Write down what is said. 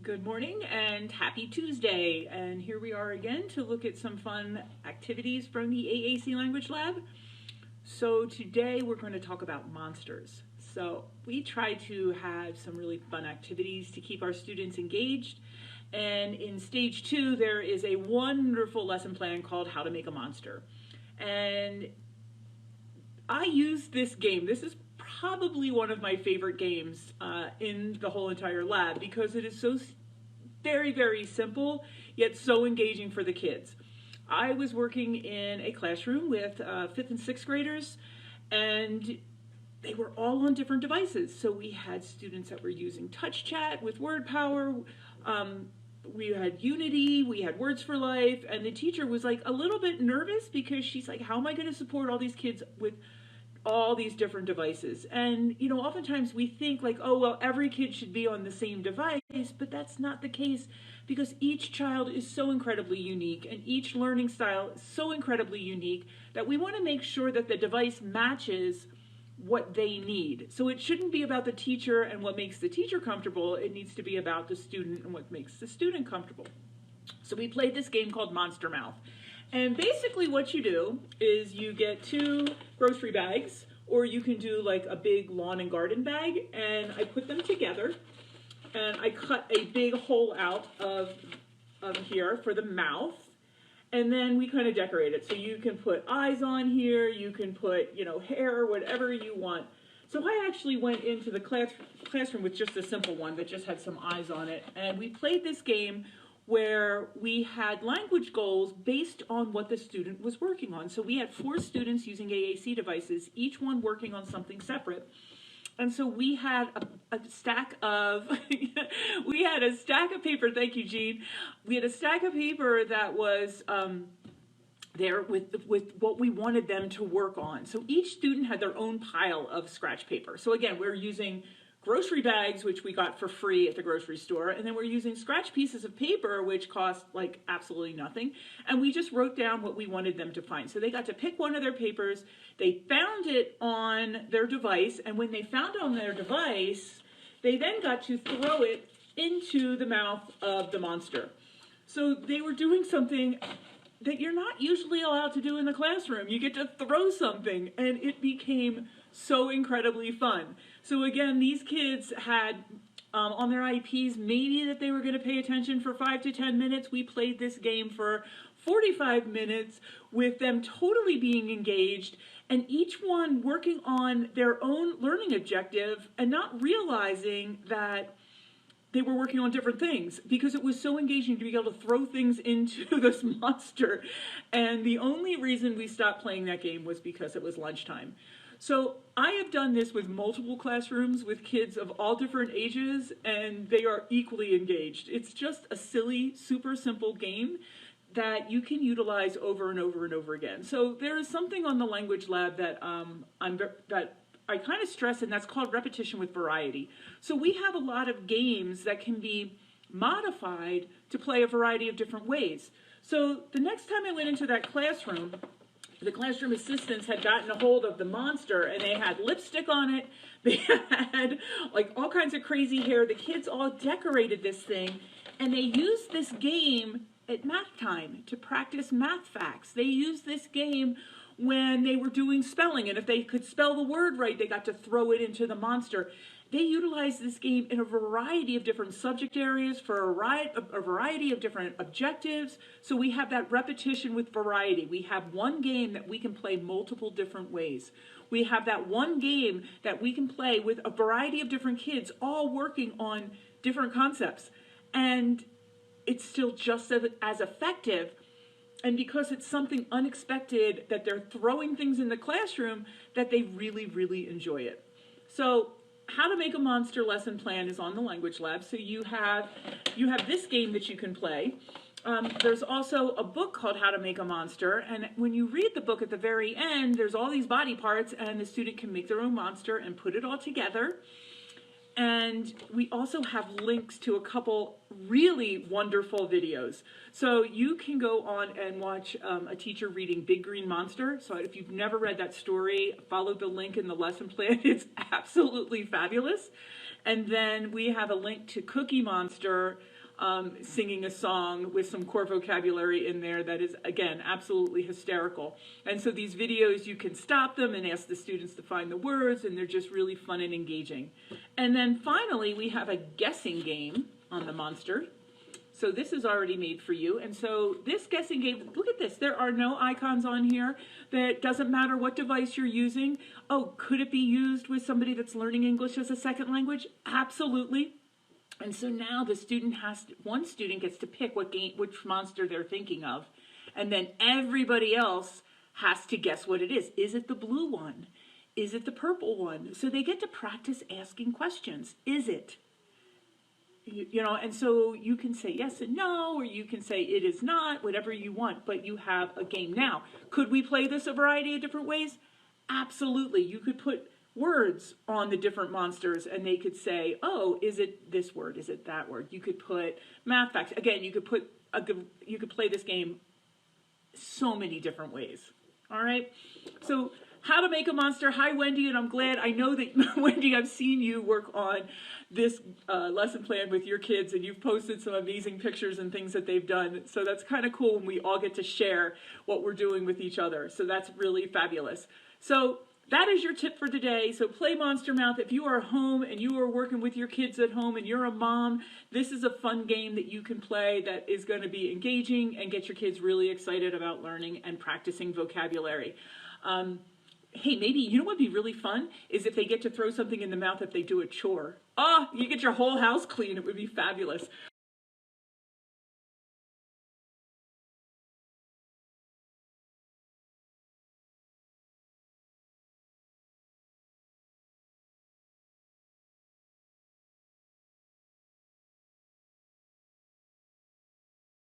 Good morning and happy Tuesday. And here we are again to look at some fun activities from the AAC Language Lab. So today we're going to talk about monsters. So we try to have some really fun activities to keep our students engaged. And in stage 2, there is a wonderful lesson plan called How to Make a Monster. And I use this game. This is probably one of my favorite games in the whole entire lab because it is so very, very simple, yet so engaging for the kids. I was working in a classroom with 5th and 6th graders, and they were all on different devices. So we had students that were using Touch Chat with Word Power, we had Unity, we had Words for Life, and the teacher was like a little bit nervous because she's like, how am I going to support all these kids with all these different devices? And you know, oftentimes we think like, oh well, every kid should be on the same device, but that's not the case because each child is so incredibly unique and each learning style is so incredibly unique that we want to make sure that the device matches what they need. So it shouldn't be about the teacher and what makes the teacher comfortable. It needs to be about the student and what makes the student comfortable. So we played this game called Monster Mouth. And basically what you do is you get 2 grocery bags, or you can do like a big lawn and garden bag, and I put them together and I cut a big hole out of here for the mouth, and then we kind of decorate it. So you can put eyes on here, you can put, you know, hair, whatever you want. So I actually went into the classroom with just a simple one that just had some eyes on it, and we played this game where we had language goals based on what the student was working on. So we had 4 students using AAC devices, each one working on something separate. And so we had a stack of, we had a stack of paper, thank you, Jean. We had a stack of paper that was there with what we wanted them to work on. So each student had their own pile of scratch paper. So again, we're using grocery bags, which we got for free at the grocery store, and then we're using scratch pieces of paper, which cost like absolutely nothing, and we just wrote down what we wanted them to find. So they got to pick one of their papers, they found it on their device, and when they found it on their device, they then got to throw it into the mouth of the monster. So they were doing something that you're not usually allowed to do in the classroom. You get to throw something, and it became so incredibly fun. So again, these kids had on their IEPs maybe that they were going to pay attention for 5 to 10 minutes. We played this game for 45 minutes with them totally being engaged and each one working on their own learning objective and not realizing that they were working on different things because it was so engaging to be able to throw things into this monster. And the only reason we stopped playing that game was because it was lunchtime. So I have done this with multiple classrooms with kids of all different ages, and they are equally engaged. It's just a silly, super simple game that you can utilize over and over and over again. So there is something on the Language Lab that I kind of stress, and that's called repetition with variety. So we have a lot of games that can be modified to play a variety of different ways. So the next time I went into that classroom, the classroom assistants had gotten a hold of the monster and they had lipstick on it. They had like all kinds of crazy hair. The kids all decorated this thing and they used this game at math time to practice math facts. They used this game when they were doing spelling, and if they could spell the word right, they got to throw it into the monster. They utilized this game in a variety of different subject areas for a variety of different objectives. So we have that repetition with variety. We have one game that we can play multiple different ways. We have that one game that we can play with a variety of different kids all working on different concepts. And it's still just as effective. And because it's something unexpected that they're throwing things in the classroom, that they really, really enjoy it. So How to Make a Monster lesson plan is on the Language Lab. So you have this game that you can play. There's also a book called How to Make a Monster, and when you read the book at the very end, there's all these body parts, and the student can make their own monster and put it all together. And we also have links to a couple really wonderful videos. So you can go on and watch a teacher reading Big Green Monster. So if you've never read that story, follow the link in the lesson plan. It's absolutely fabulous. And then we have a link to Cookie Monster singing a song with some core vocabulary in there that is, again, absolutely hysterical. And so these videos, you can stop them and ask the students to find the words, and they're just really fun and engaging. And then finally, we have a guessing game on the Monster. So this is already made for you. And so this guessing game, look at this. There are no icons on here. That doesn't matter what device you're using. Oh, could it be used with somebody that's learning English as a second language? Absolutely. And so now the student one student gets to pick which monster they're thinking of. And then everybody else has to guess what it is. Is it the blue one? Is it the purple one? So they get to practice asking questions. Is it? You know, and so you can say yes and no, or you can say it is not, whatever you want, but you have a game. Now, could we play this a variety of different ways? Absolutely. You could put words on the different monsters and they could say, oh, is it this word? Is it that word? You could put math facts. Again, you could play this game so many different ways. All right. So how to make a monster. Hi, Wendy, and I'm glad. I know that, Wendy, I've seen you work on this lesson plan with your kids, and you've posted some amazing pictures and things that they've done. So that's kind of cool when we all get to share what we're doing with each other. So that's really fabulous. So that is your tip for today. So play Monster Mouth. If you are home and you are working with your kids at home and you're a mom, this is a fun game that you can play that is going to be engaging and get your kids really excited about learning and practicing vocabulary. Hey, maybe, you know what would be really fun is if they get to throw something in the mouth if they do a chore. Oh, you get your whole house clean. It would be fabulous.